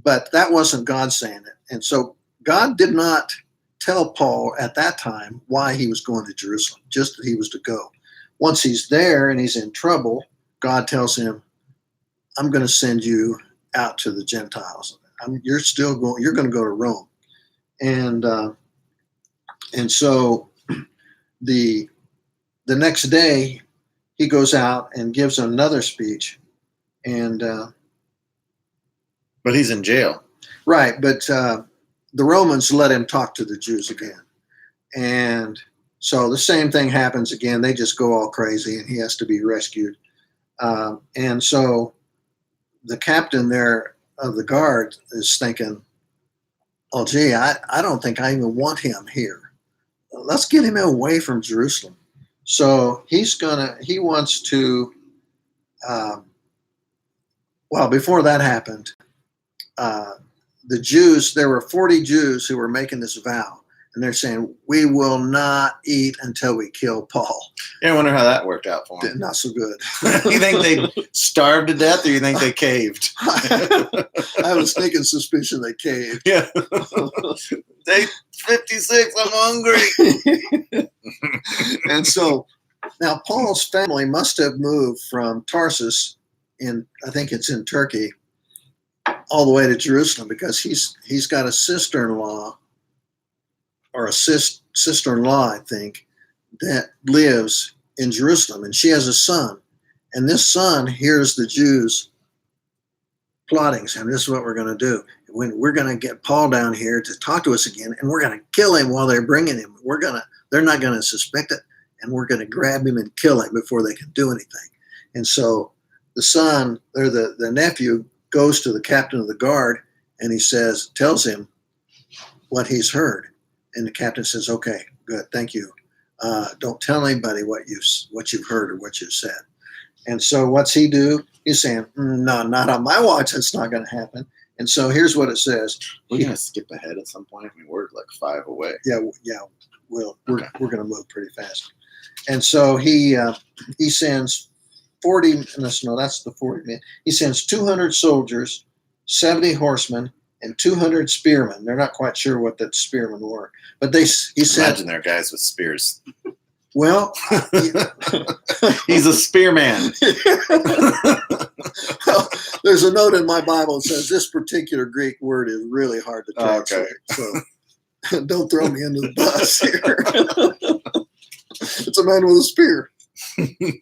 But that wasn't God saying it. And so God did not tell Paul at that time why he was going to Jerusalem, just that he was to go. Once he's there and he's in trouble, God tells him, "I'm going to send you out to the Gentiles. You're going to go to Rome." And so the next day he goes out and gives another speech, and but he's in jail. Right, but the Romans let him talk to the Jews again. And so the same thing happens again. They just go all crazy and he has to be rescued. And so the captain there of the guard is thinking, "Oh, gee, I don't think I even want him here. Let's get him away from Jerusalem." So he wants to, well, before that happened, the Jews, there were 40 Jews who were making this vow, and they're saying, "We will not eat until we kill Paul." Yeah, I wonder how that worked out for him. Not so good. You think they starved to death, or you think they caved? I have a sneaking suspicion they caved. Yeah. Day 56, I'm hungry. And so now Paul's family must have moved from Tarsus I think it's in Turkey, all the way to Jerusalem, because he's got a sister-in-law, or a sister-in-law, I think, that lives in Jerusalem, and she has a son. And this son hears the Jews plotting, saying, "This is what we're going to do. We're going to get Paul down here to talk to us again, and we're going to kill him while they're bringing him. They're not going to suspect it, and we're going to grab him and kill him before they can do anything." And so the son, or the nephew, goes to the captain of the guard, and he tells him what he's heard. And the captain says, "Okay, good, thank you. Don't tell anybody what you've heard or what you've said." And so what's he do? He's saying, "No, not on my watch. That's not going to happen." And so here's what it says. We're going to skip ahead at some point. I mean, we're like 5 away. Yeah, we're going to move pretty fast. And so he sends 40. No, that's the 40 men. He sends 200 soldiers, 70 horsemen, and 200 spearmen. They're not quite sure what that spearmen were, but he said, imagine they're guys with spears. Well, he's a spearman. Well, there's a note in my Bible that says this particular Greek word is really hard to translate. Okay. So don't throw me into the bus here. It's a man with a spear.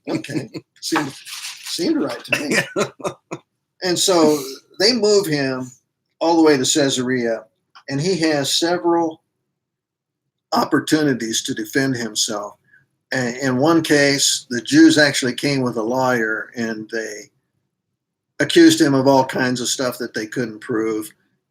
Okay. Seemed right to me. And so they move him all the way to Caesarea, and he has several opportunities to defend himself. And in one case, the Jews actually came with a lawyer, and they accused him of all kinds of stuff that they couldn't prove.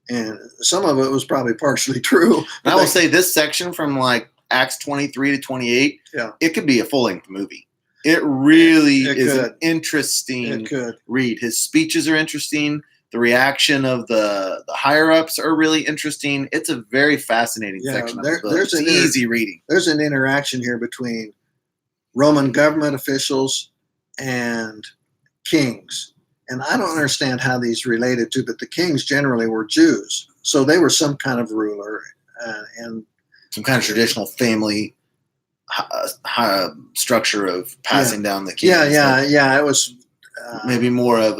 And some of it was probably partially true. I will say this section from like Acts 23 to 28, it could be a full-length movie. It really is an interesting read. His speeches are interesting. The reaction of the higher-ups are really interesting. It's a very fascinating section of the book. It's easy reading. There's an interaction here between Roman government officials and kings. And I don't understand how these related to, but the kings generally were Jews. So they were some kind of ruler and some kind of traditional family structure of passing down the kingdom. Yeah. It was maybe more of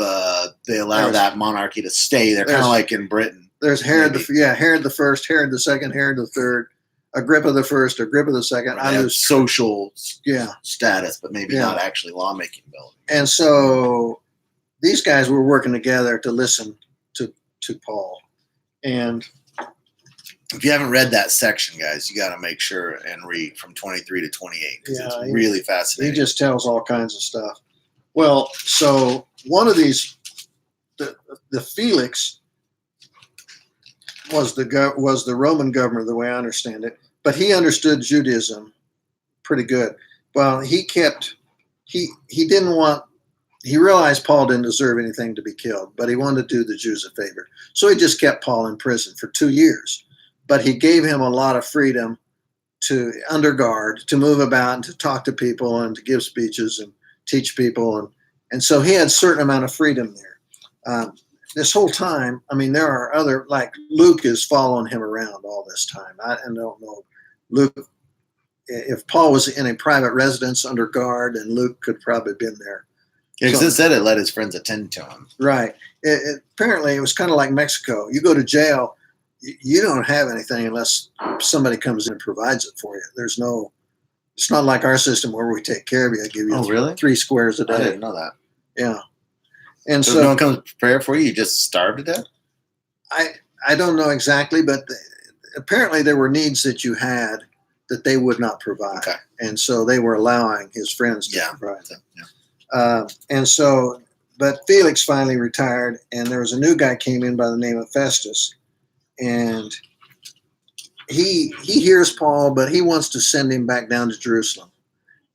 they allow that monarchy to stay. They're kind of like in Britain. There's Herod Herod the First, Herod the Second, Herod the Third, Agrippa the First, Agrippa the Second. I lose social status, but maybe not actually lawmaking ability. And so these guys were working together to listen to Paul. And if you haven't read that section, guys, you got to make sure and read from 23 to 28 because it's really fascinating. He just tells all kinds of stuff. Well, so one of these, the Felix was the Roman governor, the way I understand it, but he understood Judaism pretty good. Well, he realized Paul didn't deserve anything to be killed, but he wanted to do the Jews a favor. So he just kept Paul in prison for 2 years. But he gave him a lot of freedom under guard, to move about and to talk to people and to give speeches and teach people. And so he had a certain amount of freedom there. This whole time, I mean, there are other, like Luke is following him around all this time. I don't know. Luke, if Paul was in a private residence under guard, and Luke could probably have been there. Yeah, because it said it let his friends attend to him. Right. Apparently, it was kind of like Mexico. You go to jail, you don't have anything unless somebody comes in and provides it for you. It's not like our system where we take care of you. I give you 3 squares a day. I didn't know that. Yeah. And so no one comes prepare for you? You just starve to death? I don't know exactly, but apparently there were needs that you had that they would not provide. Okay. And so they were allowing his friends to provide them. Yeah. And so, but Felix finally retired, and there was a new guy came in by the name of Festus. And he hears Paul, but he wants to send him back down to Jerusalem.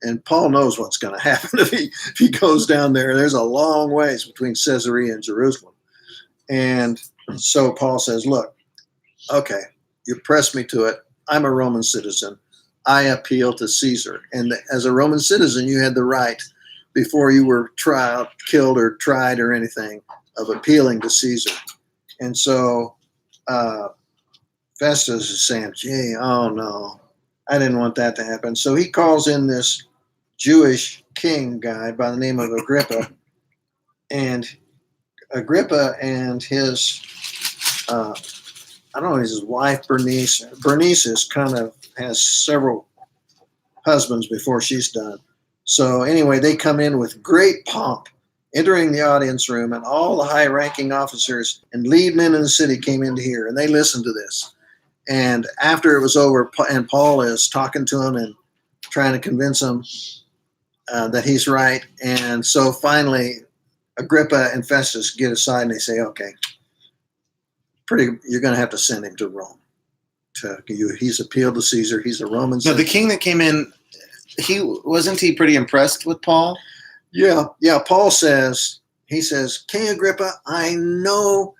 And Paul knows what's going to happen if he goes down there. There's a long ways between Caesarea and Jerusalem. And so Paul says, look, okay, you pressed me to it. I'm a Roman citizen. I appeal to Caesar. And as a Roman citizen, you had the right, before you were killed or tried or anything, of appealing to Caesar. And so Festus is saying, gee, oh no, I didn't want that to happen. So he calls in this Jewish king guy by the name of Agrippa. And Agrippa and his, I don't know, his wife, Bernice. Bernice has several husbands before she's done. So anyway, they come in with great pomp, entering the audience room, and all the high-ranking officers and lead men in the city came in to hear, and they listened to this. And after it was over, and Paul is talking to him and trying to convince him that he's right. And so finally, Agrippa and Festus get aside, and they say, okay, you're going to have to send him to Rome. He's appealed to Caesar. He's a Roman citizen. No, the king that came in, wasn't he pretty impressed with Paul? Yeah. Paul says, King Agrippa, I know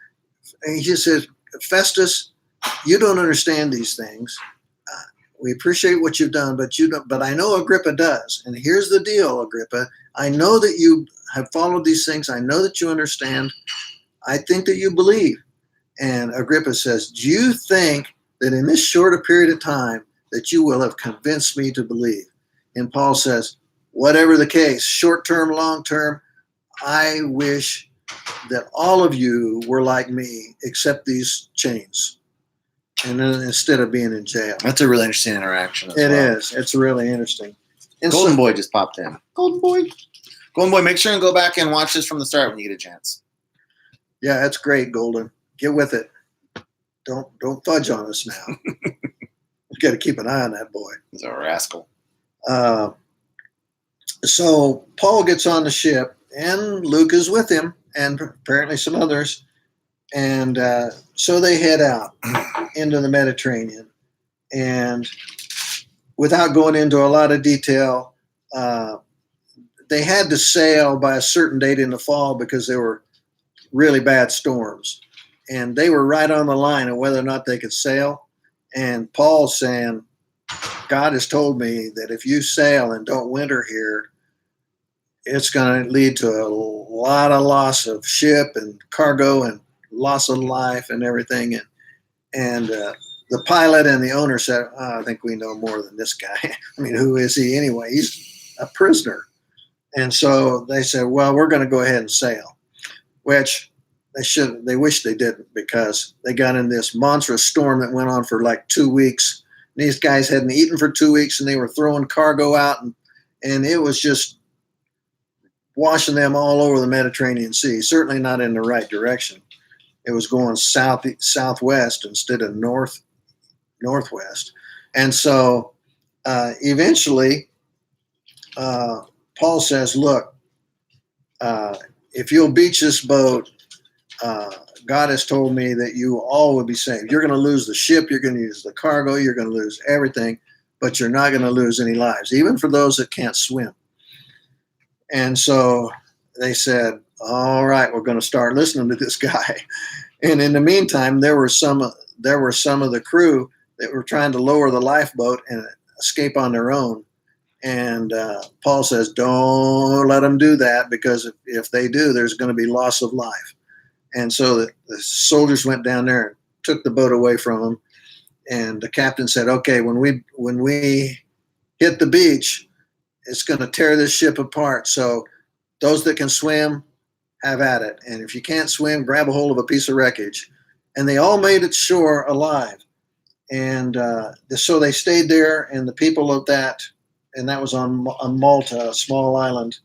And he just says, Festus, you don't understand these things. We appreciate what you've done, but you don't. But I know Agrippa does. And here's the deal, Agrippa. I know that you have followed these things. I know that you understand. I think that you believe. And Agrippa says, do you think that in this shorter period of time that you will have convinced me to believe? And Paul says, whatever the case, short term, long term, I wish that all of you were like me, except these chains. And then instead of being in jail. That's a really interesting interaction. It is. It's really interesting. And Golden Boy just popped in. Golden Boy. Golden Boy, make sure and go back and watch this from the start when you get a chance. Yeah, that's great, Golden. Get with it. Don't fudge on us now. We got to keep an eye on that boy. He's a rascal. So Paul gets on the ship, and Luke is with him, and apparently some others. And so they head out into the Mediterranean. And without going into a lot of detail, they had to sail by a certain date in the fall because there were really bad storms. And they were right on the line of whether or not they could sail. And Paul's saying, God has told me that if you sail and don't winter here, it's going to lead to a lot of loss of ship and cargo and loss of life and everything. And the pilot and the owner said, I think we know more than this guy. I mean, who is he anyway? He's a prisoner. And so they said, well, we're going to go ahead and sail, which they wish they didn't, because they got in this monstrous storm that went on for like 2 weeks. And these guys hadn't eaten for 2 weeks, and they were throwing cargo out, and it was just washing them all over the Mediterranean Sea, certainly not in the right direction. It was going southwest instead of northwest. And so eventually Paul says, look, if you'll beach this boat, God has told me that you all will be saved. You're going to lose the ship, you're going to lose the cargo, you're going to lose everything, but you're not going to lose any lives, even for those that can't swim. And so they said, all right, we're going to start listening to this guy. And in the meantime, there were some of the crew that were trying to lower the lifeboat and escape on their own. And Paul says, don't let them do that, because if they do, there's going to be loss of life. And so the soldiers went down there and took the boat away from them. And the captain said, okay, when we hit the beach, it's going to tear this ship apart. So those that can swim, have at it. And if you can't swim, grab a hold of a piece of wreckage. And they all made it shore alive. And so they stayed there, and the people of that, and that was on Malta, a small island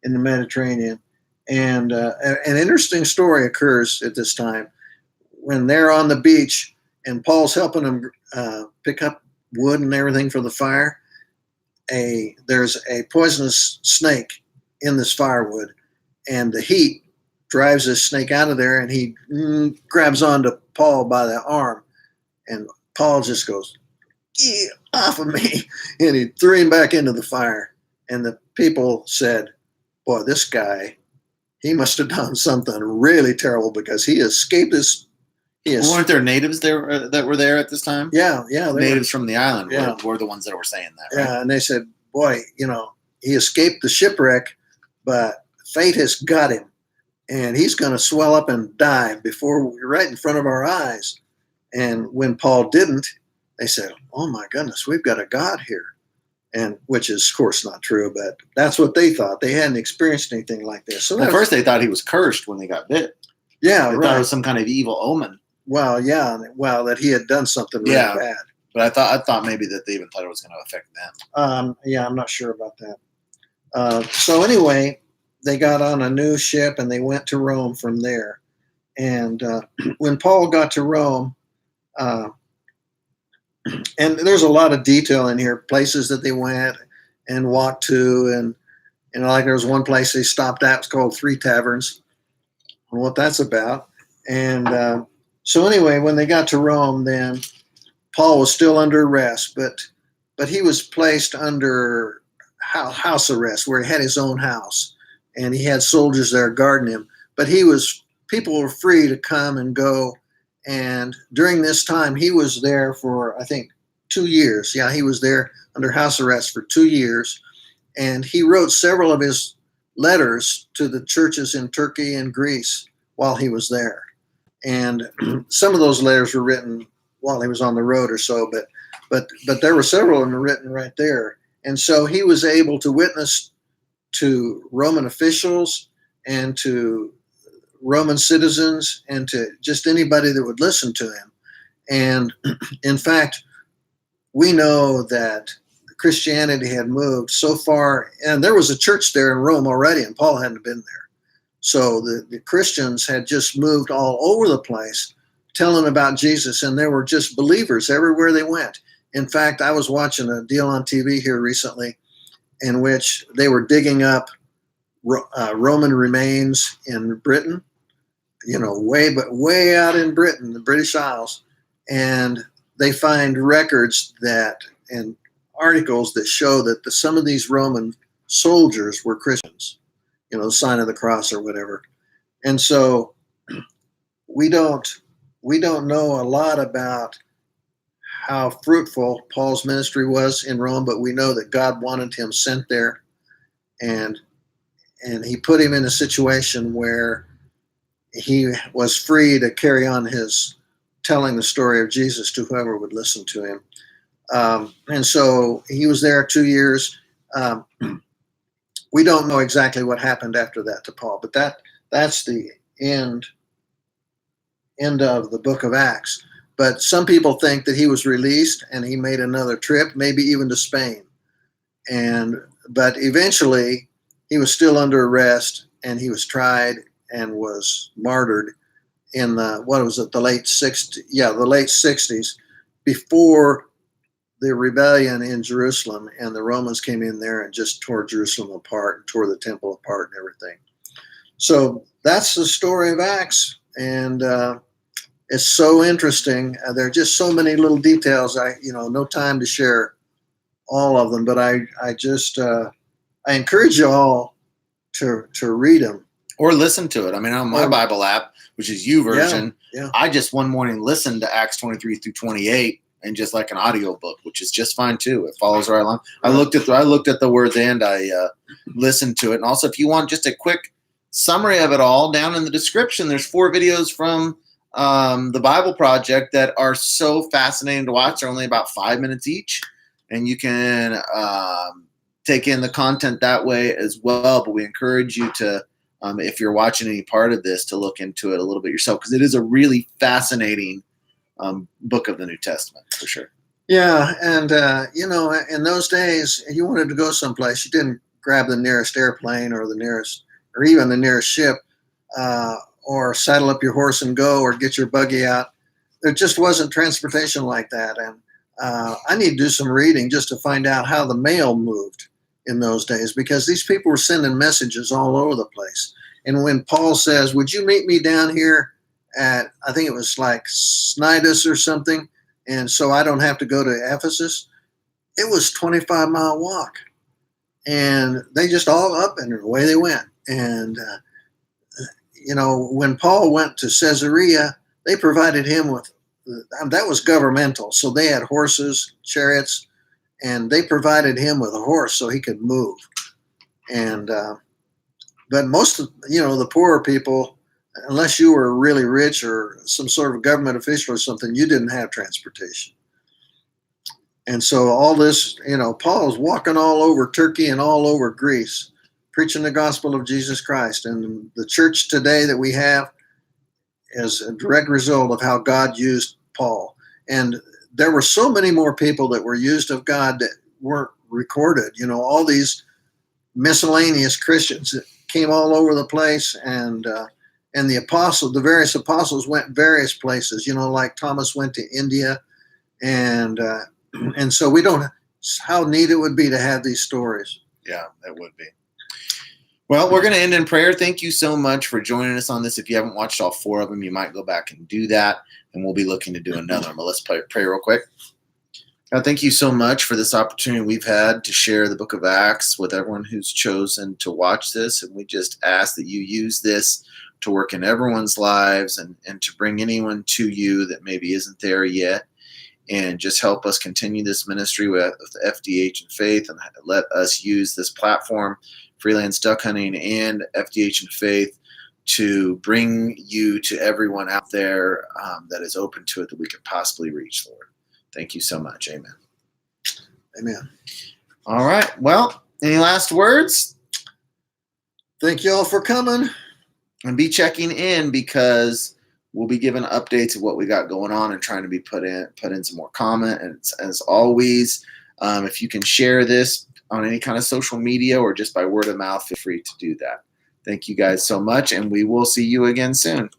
in the Mediterranean. And an interesting story occurs at this time when they're on the beach and Paul's helping them pick up wood and everything for the fire. There's a poisonous snake in this firewood, and the heat drives this snake out of there, and he grabs onto Paul by the arm, and Paul just goes, "Get off of me," and he threw him back into the fire. And the people said, boy, this guy, he must have done something really terrible, because he escaped this. Weren't there natives there that were there at this time? Yeah. Natives from the island Yeah. were the ones that were saying that, right? Yeah, and they said, boy, he escaped the shipwreck, but fate has got him, and he's going to swell up and die right in front of our eyes. And when Paul didn't, they said, oh my goodness, we've got a God here. And which is, of course, not true, but that's what they thought. They hadn't experienced anything like this. So at first they thought he was cursed when they got bit. Yeah, they right. thought it was some kind of evil omen. Well, yeah, that he had done something really bad. But I thought maybe that they even thought it was going to affect them. Yeah, I'm not sure about that. So anyway, they got on a new ship and they went to Rome from there. And when Paul got to Rome, and there's a lot of detail in here, places that they went and walked to, and like there was one place they stopped at, it's called Three Taverns, and what that's about. And so anyway, when they got to Rome, then Paul was still under arrest, but he was placed under house arrest, where he had his own house, and he had soldiers there guarding him. But he was people were free to come and go. And during this time, he was there for, I think, 2 years. Yeah, he was there under house arrest for 2 years. And he wrote several of his letters to the churches in Turkey and Greece while he was there. And some of those letters were written while he was on the road or so, but there were several of them written right there. And so he was able to witness to Roman officials and to Roman citizens and to just anybody that would listen to him. And in fact, we know that Christianity had moved so far, and there was a church there in Rome already, and Paul hadn't been there. So the Christians had just moved all over the place telling about Jesus, and there were just believers everywhere they went. In fact, I was watching a deal on TV here recently in which they were digging up Roman remains in Britain, way out in Britain, the British Isles, and they find records that and articles that show that some of these Roman soldiers were Christians, the sign of the cross or whatever. And so we don't know a lot about how fruitful Paul's ministry was in Rome, but we know that God wanted him sent there, and he put him in a situation where he was free to carry on his telling the story of Jesus to whoever would listen to him. And so he was there 2 years. We don't know exactly what happened after that to Paul, but that's the end of the book of Acts. But some people think that he was released and he made another trip, maybe even to Spain. But eventually he was still under arrest, and he was tried and was martyred in the late 60s. Yeah, the late 60s, before the rebellion in Jerusalem, and the Romans came in there and just tore Jerusalem apart and tore the temple apart and everything. So that's the story of Acts, and it's so interesting. There are just so many little details. No time to share all of them, but I encourage you all to read them or listen to it. I mean, on my Bible app, which is YouVersion, yeah. I just one morning listened to Acts 23 through 28, and just like an audio book, which is just fine too. It follows right along. I looked at the words and I listened to it. And also, if you want just a quick summary of it all, down in the description, there's 4 videos from the Bible Project that are so fascinating to watch. They're only about 5 minutes each, and you can take in the content that way as well. But we encourage you to, if you're watching any part of this, to look into it a little bit yourself, because it is a really fascinating book of the New Testament, for sure. Yeah, and in those days, you wanted to go someplace, you didn't grab the nearest airplane or even the nearest ship, or saddle up your horse and go, or get your buggy out. There just wasn't transportation like that, and I need to do some reading just to find out how the mail moved in those days, because these people were sending messages all over the place. And when Paul says, "Would you meet me down here at," I think it was like Cnidus or something, and so I don't have to go to Ephesus, it was 25-mile walk. And they just all up and away they went. And, when Paul went to Caesarea, they provided him with, that was governmental. So they had horses, chariots, and they provided him with a horse so he could move. And, but most of, the poorer people, unless you were really rich or some sort of government official or something, you didn't have transportation. And so all this, Paul is walking all over Turkey and all over Greece, preaching the gospel of Jesus Christ. And the church today that we have is a direct result of how God used Paul. And there were so many more people that were used of God that weren't recorded. All these miscellaneous Christians that came all over the place, and the various apostles went various places. Like Thomas went to India, and so we don't. How neat it would be to have these stories. Yeah, that would be. Well, we're going to end in prayer. Thank you so much for joining us on this. If you haven't watched all 4 of them, you might go back and do that, and we'll be looking to do another one. But let's pray real quick. God, thank you so much for this opportunity we've had to share the book of Acts with everyone who's chosen to watch this. And we just ask that you use this to work in everyone's lives and to bring anyone to you that maybe isn't there yet. And just help us continue this ministry with FDH and Faith, and let us use this platform, Freelance Duck Hunting and FDH and Faith, to bring you to everyone out there that is open to it that we could possibly reach, Lord. Thank you so much. Amen. Amen. All right. Well, any last words? Thank you all for coming. And be checking in, because we'll be giving updates of what we got going on and trying to be put in some more comment. And as always, if you can share this on any kind of social media or just by word of mouth, feel free to do that. Thank you guys so much, and we will see you again soon.